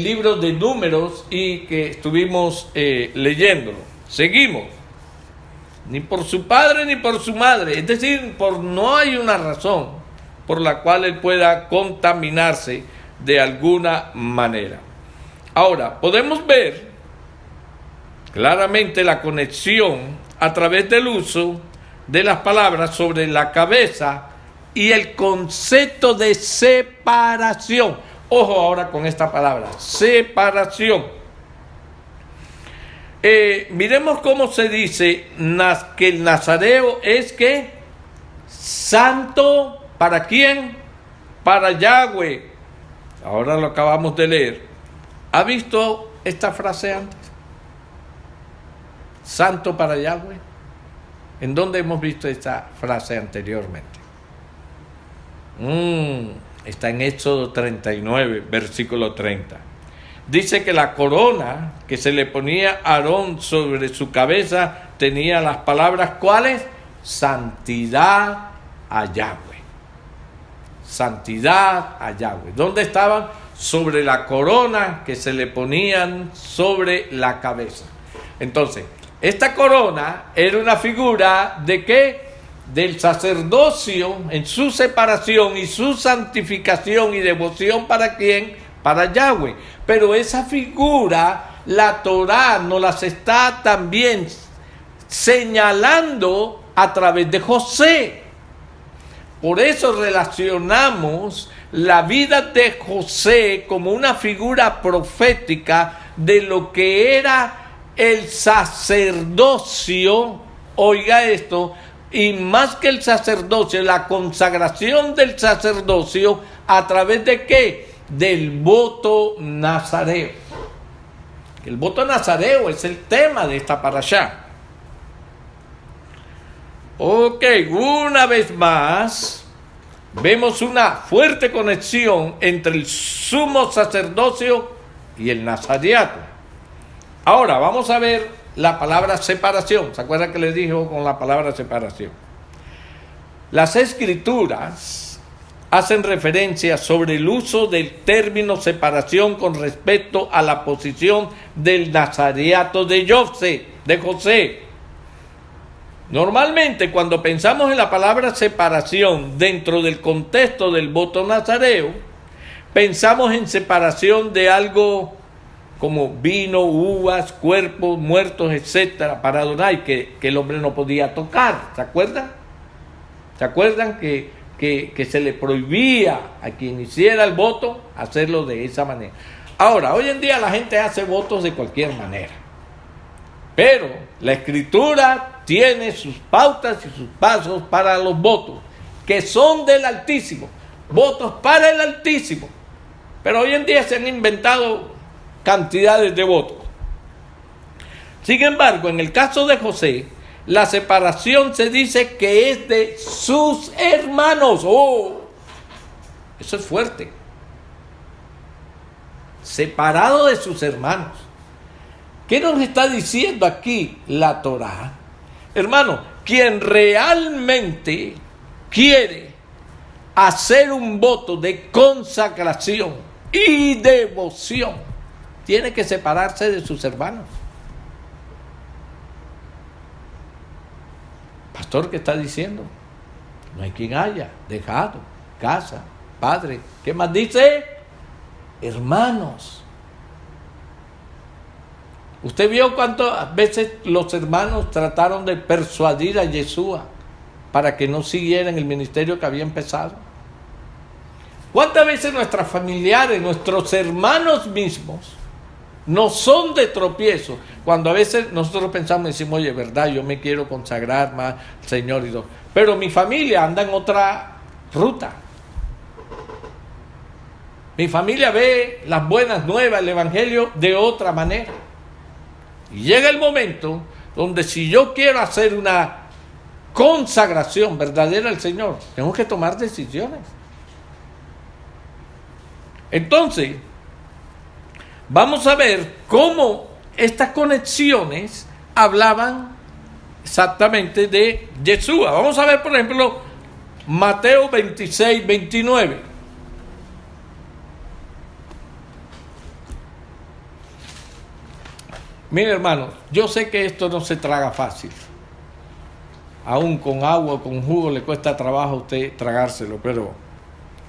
libro de Números y que estuvimos leyéndolo. Seguimos. Ni por su padre ni por su madre, es decir, no hay una razón por la cual él pueda contaminarse de alguna manera. Ahora, podemos ver claramente la conexión a través del uso de las palabras sobre la cabeza y el concepto de separación. Ojo ahora con esta palabra, separación. Miremos cómo se dice que el nazareo es que santo, ¿para quién? Para Yahweh. Ahora lo acabamos de leer. ¿Ha visto esta frase antes? Santo para Yahweh. ¿En dónde hemos visto esta frase anteriormente? Está en Éxodo 39, versículo 30. Dice que la corona que se le ponía a Aarón sobre su cabeza tenía las palabras ¿cuáles? Santidad a Yahweh. Santidad a Yahweh. ¿Dónde estaban? Sobre la corona que se le ponían sobre la cabeza. Entonces, esta corona era una figura ¿de qué? Del sacerdocio en su separación y su santificación y devoción ¿para quién? Para Yahweh. Pero esa figura, la Torá nos las está también señalando a través de José. Por eso relacionamos la vida de José como una figura profética de lo que era el sacerdocio. Oiga esto, y más que el sacerdocio, la consagración del sacerdocio a través de ¿qué? Del voto nazareo. El voto nazareo es el tema de esta parashá. Ok, una vez más vemos una fuerte conexión entre el sumo sacerdocio y el nazareato. Ahora vamos a ver la palabra separación. ¿Se acuerdan que les dijo con la palabra separación? Las escrituras hacen referencia sobre el uso del término separación con respecto a la posición del nazareato de José. Normalmente cuando pensamos en la palabra separación dentro del contexto del voto nazareo, pensamos en separación de algo como vino, uvas, cuerpos, muertos, etcétera, para Adonai, que el hombre no podía tocar. ¿Se acuerdan? ¿Se acuerdan que se le prohibía a quien hiciera el voto hacerlo de esa manera? Ahora, hoy en día la gente hace votos de cualquier manera, pero la Escritura tiene sus pautas y sus pasos para los votos, que son del Altísimo, votos para el Altísimo. Pero hoy en día se han inventado cantidades de votos. Sin embargo, en el caso de José, la separación se dice que es de sus hermanos. ¡Oh! Eso es fuerte. Separado de sus hermanos. ¿Qué nos está diciendo aquí la Torá? Hermano, quien realmente quiere hacer un voto de consagración y devoción, tiene que separarse de sus hermanos. Pastor, ¿qué está diciendo? No hay quien haya dejado casa, padre. ¿Qué más dice? Hermanos. ¿Usted vio cuántas veces los hermanos trataron de persuadir a Yeshua para que no siguiera en el ministerio que había empezado? ¿Cuántas veces nuestros familiares, nuestros hermanos mismos, no son de tropiezo? Cuando a veces nosotros pensamos y decimos, oye, verdad, yo me quiero consagrar más al Señor y todo, pero mi familia anda en otra ruta. Mi familia ve las buenas nuevas, el Evangelio de otra manera. Y llega el momento donde si yo quiero hacer una consagración verdadera al Señor, tengo que tomar decisiones. Entonces, vamos a ver cómo estas conexiones hablaban exactamente de Yeshua. Vamos a ver, por ejemplo, Mateo 26, 29. Mire, hermano, yo sé que esto no se traga fácil. Aún con agua, con jugo, le cuesta trabajo a usted tragárselo, pero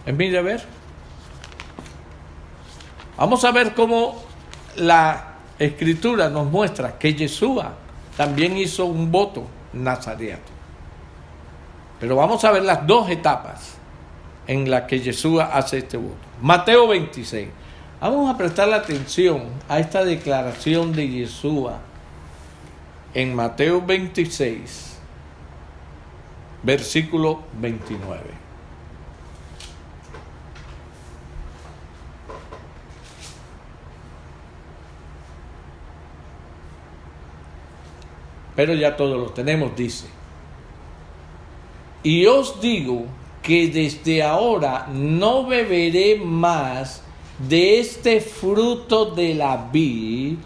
es mi deber. Vamos a ver cómo la Escritura nos muestra que Yeshua también hizo un voto nazareano. Pero vamos a ver las dos etapas en las que Yeshua hace este voto. Mateo 26. Vamos a prestar atención a esta declaración de Yeshua en Mateo 26, versículo 29. Pero ya todos lo tenemos, dice. Y os digo que desde ahora no beberé más de este fruto de la vid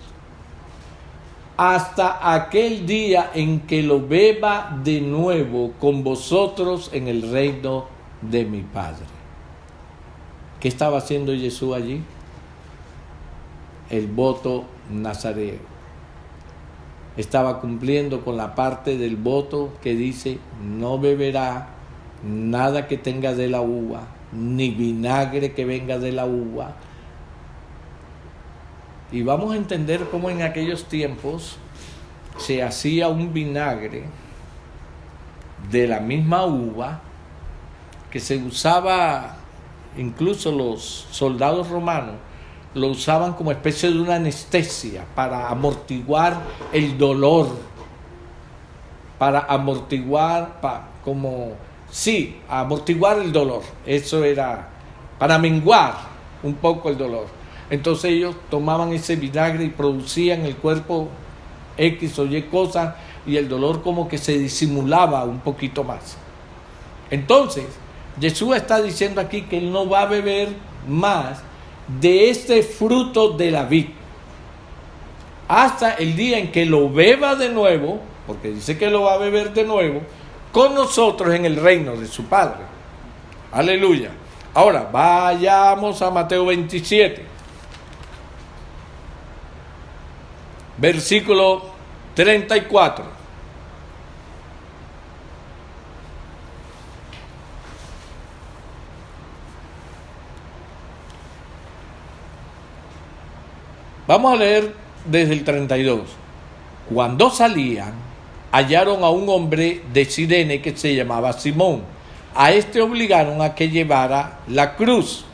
hasta aquel día en que lo beba de nuevo con vosotros en el reino de mi Padre. ¿Qué estaba haciendo Jesús allí? El voto nazareo. Estaba cumpliendo con la parte del voto que dice: no beberá nada que tenga de la uva, ni vinagre que venga de la uva. Y vamos a entender cómo en aquellos tiempos se hacía un vinagre de la misma uva que se usaba, incluso los soldados romanos lo usaban como especie de una anestesia para amortiguar el dolor, para amortiguar, amortiguar el dolor. Eso era para menguar un poco el dolor. Entonces ellos tomaban ese vinagre y producían el cuerpo X o Y cosas, y el dolor como que se disimulaba un poquito más. Entonces Jesús está diciendo aquí que él no va a beber más de este fruto de la vid hasta el día en que lo beba de nuevo, porque dice que lo va a beber de nuevo con nosotros en el reino de su Padre. Aleluya. Ahora vayamos a Mateo 27, versículo 34. Vamos a leer desde el 32. Cuando salían, hallaron a un hombre de Cirene que se llamaba Simón. A este obligaron a que llevara la cruz.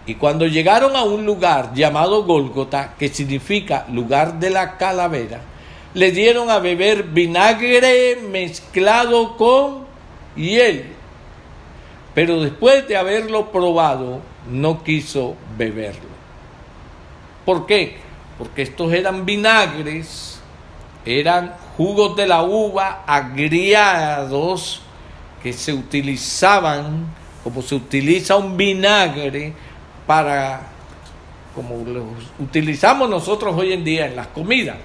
Y cuando llegaron a un lugar llamado Gólgota, que significa lugar de la calavera, le dieron a beber vinagre mezclado con hiel. Pero después de haberlo probado, no quiso beberlo. ¿Por qué? Porque estos eran vinagres, eran jugos de la uva agriados que se utilizaban, como se utiliza un vinagre como los utilizamos nosotros hoy en día en las comidas.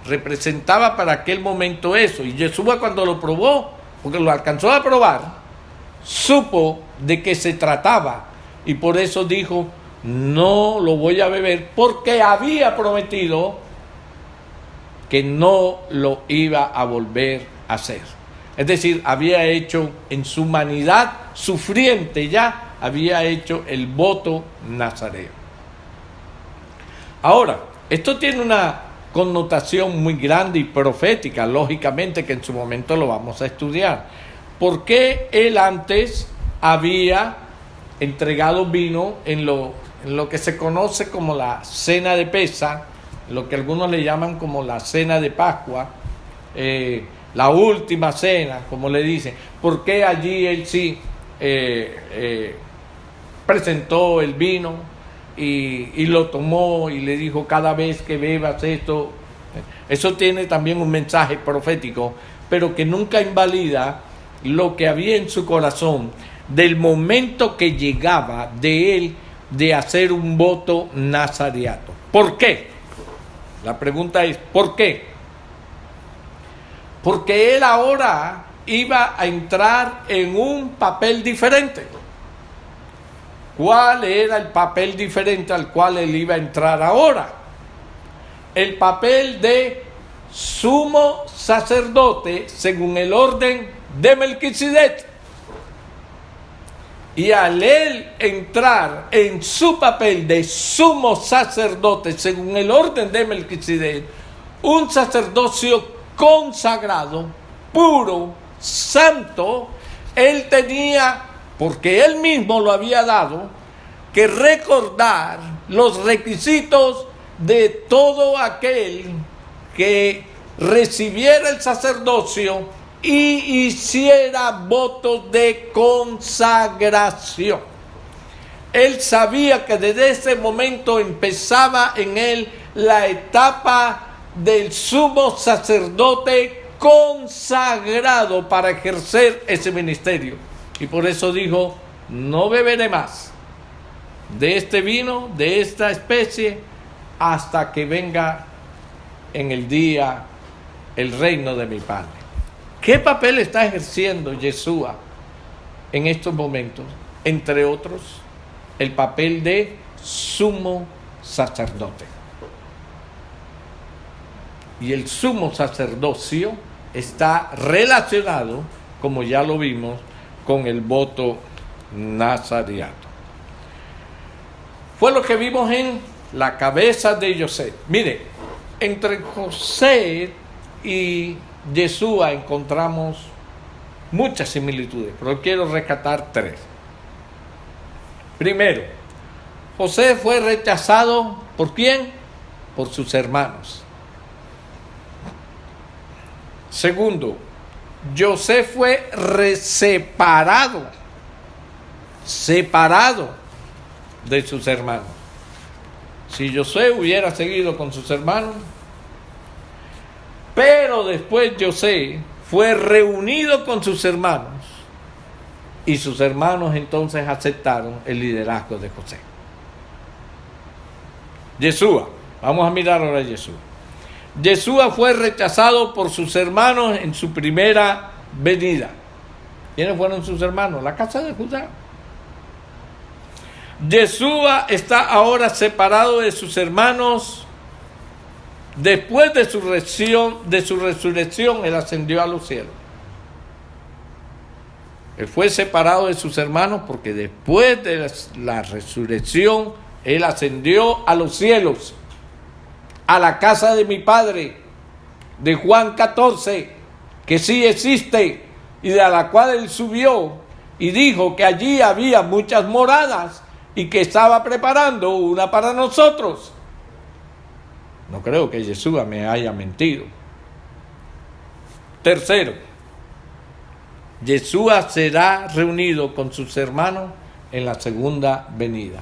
Representaba para aquel momento eso. Y Jesús, cuando lo probó, porque lo alcanzó a probar, supo de qué se trataba. Y por eso dijo, no lo voy a beber, porque había prometido que no lo iba a volver a hacer. Es decir, había hecho en su humanidad sufriente ya, había hecho el voto nazareo. Ahora, esto tiene una connotación muy grande y profética, lógicamente que en su momento lo vamos a estudiar. ¿Por qué él antes había entregado vino en lo que se conoce como la cena de Pesa, lo que algunos le llaman como la cena de Pascua, la última cena, como le dicen? ¿Por qué allí él sí presentó el vino y lo tomó y le dijo, cada vez que bebas esto? Eso tiene también un mensaje profético, pero que nunca invalida lo que había en su corazón del momento que llegaba de él de hacer un voto nazareato. ¿Por qué? La pregunta es, ¿por qué? Porque él ahora iba a entrar en un papel diferente. ¿Cuál era el papel diferente al cual él iba a entrar ahora? El papel de sumo sacerdote según el orden de Melquisedec. Y al él entrar en su papel de sumo sacerdote según el orden de Melquisedec, un sacerdocio consagrado, puro, santo, él tenía, porque él mismo lo había dado, que recordar los requisitos de todo aquel que recibiera el sacerdocio y hiciera votos de consagración. Él sabía que desde ese momento empezaba en él la etapa del sumo sacerdote consagrado para ejercer ese ministerio. Y por eso dijo, no beberé más de este vino, de esta especie, hasta que venga en el día el reino de mi Padre. ¿Qué papel está ejerciendo Yeshua en estos momentos? Entre otros, el papel de sumo sacerdote. Y el sumo sacerdocio está relacionado, como ya lo vimos, con el voto nazareato. Fue lo que vimos en la cabeza de José. Mire, entre José y Yeshua encontramos muchas similitudes, pero quiero rescatar tres. Primero, José fue rechazado ¿por quién? Por sus hermanos. Segundo, José fue separado de sus hermanos. Si José hubiera seguido con sus hermanos, pero después José fue reunido con sus hermanos y sus hermanos entonces aceptaron el liderazgo de José. Yeshua, vamos a mirar ahora a Yeshua. Yeshua fue rechazado por sus hermanos en su primera venida. ¿Quiénes fueron sus hermanos? La casa de Judá. Yeshua está ahora separado de sus hermanos. Después de su resurrección, él ascendió a los cielos. Él fue separado de sus hermanos porque después de la resurrección Él ascendió a los cielos, a la casa de mi Padre, de Juan 14, que sí existe, y de la cual Él subió, y dijo que allí había muchas moradas, y que estaba preparando una para nosotros. No creo que Yeshua me haya mentido. Tercero, Yeshua será reunido con sus hermanos en la segunda venida,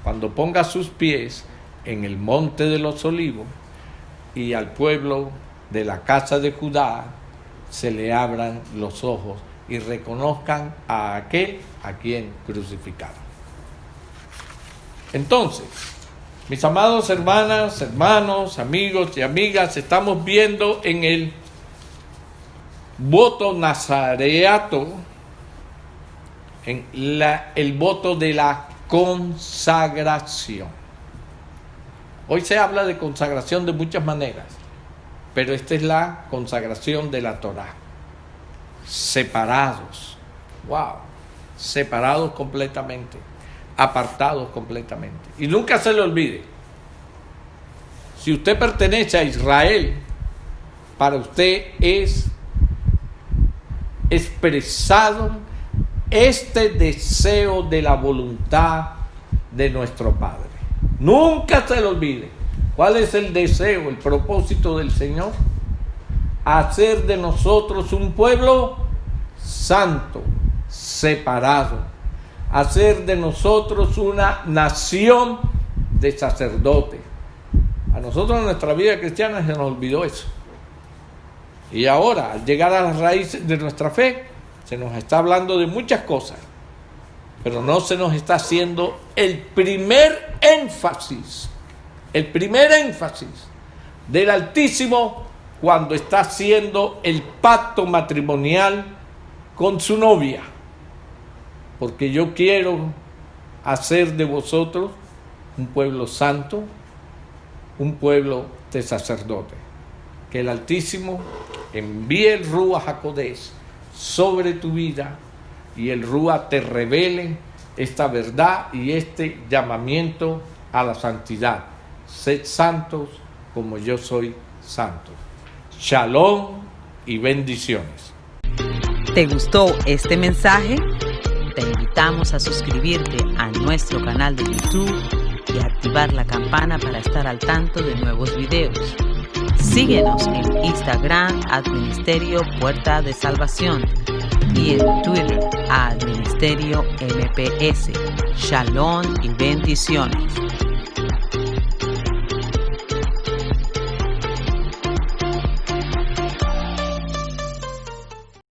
cuando ponga sus pies en el monte de los olivos y al pueblo de la casa de Judá se le abran los ojos y reconozcan a aquel a quien crucificaron. Entonces, mis amados hermanas, hermanos, amigos y amigas, estamos viendo en el voto nazareato, en el voto de la consagración. Hoy se habla de consagración de muchas maneras, pero esta es la consagración de la Torá. Separados, separados completamente, apartados completamente. Y nunca se le olvide, si usted pertenece a Israel, para usted es expresado este deseo de la voluntad de nuestro Padre. Nunca se le olvide. ¿Cuál es el deseo, el propósito del Señor? Hacer de nosotros un pueblo santo, separado. Hacer de nosotros una nación de sacerdotes. A nosotros en nuestra vida cristiana se nos olvidó eso. Y ahora, al llegar a las raíces de nuestra fe, se nos está hablando de muchas cosas, pero no se nos está haciendo el primer énfasis del Altísimo cuando está haciendo el pacto matrimonial con su novia. Porque yo quiero hacer de vosotros un pueblo santo, un pueblo de sacerdotes. Que el Altísimo envíe el Ruach HaKodesh sobre tu vida y el Ruach te revele esta verdad y este llamamiento a la santidad. Sed santos como yo soy santo. Shalom y bendiciones. ¿Te gustó este mensaje? Te invitamos a suscribirte a nuestro canal de YouTube y activar la campana para estar al tanto de nuevos videos. Síguenos en Instagram @Ministerio Puerta de Salvación y en Twitter @Ministerio MPS. Shalom y bendiciones.